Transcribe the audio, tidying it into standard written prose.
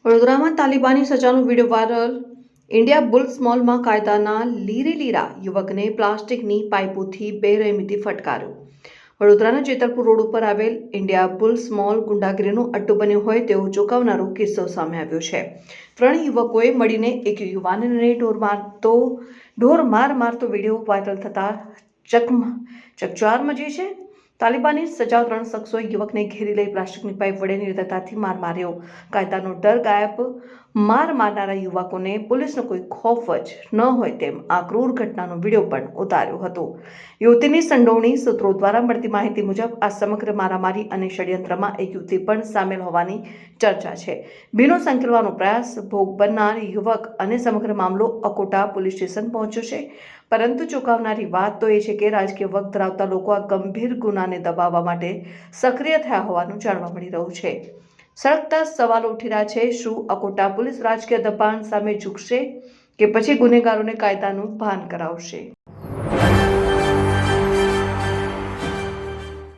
વડોદરામાં તાલિબાની સજાનો video viral. India bulls મોલમાં કાયદાના લીરેલીરા યુવકને પ્લાસ્ટિકની પાઇપોથી બેરહેમીથી ફટકાર્યો. વડોદરાના જેતલપુર રોડ ઉપર આવેલ ઇન્ડિયા બુલ્સ મોલ ગુંડાગીરીનો અડ્ડો બન્યો હોય તેવો ચોંકાવનારો કિસ્સો સામે આવ્યો છે. 3 યુવકોએ મળીને એક યુવાનને ઢોર મારતો વિડીયો વાયરલ થતા ચકચાર મચી છે. તાલિબાની સજાઓ 3 શખ્સોએ યુવકને ઘેરી લઈ પ્લાસ્ટિકની પાઇપ વડે નિર્દયતાથી માર માર્યો. કાયદાનો ડર ગાયબ માર મારનારા યુવકોને પોલીસનો કોઈ ખોફ જ ન હોય તેમ આ ક્રૂર ઘટનાનો વિડીયો પણ ઉતાર્યો હતો. યુવતીની સંડોવણી. સૂત્રો દ્વારા મળતી માહિતી મુજબ આ સમગ્ર મારામારી અને ષડયંત્રમાં એક યુવતી પણ સામેલ હોવાની ચર્ચા છે. ભીનો સંકેલવાનો પ્રયાસ. ભોગ બનનાર યુવક અને સમગ્ર મામલો અકોટા પોલીસ સ્ટેશન પહોંચ્યો છે. પરંતુ ચોંકાવનારી વાત તો એ છે કે રાજકીય વખત ધરાવતા લોકો આ ગંભીર ગુનાને દબાવવા માટે સક્રિય થયા હોવાનું જાણવા મળી રહ્યું છે. સળગતા સવાલો ઉઠી રહ્યા છે. શું અકોટા પોલીસ રાજકીય દબાણ સામે ઝૂકશે કે પછી ગુનેગારોને કાયદાનું ભાન કરાવશે?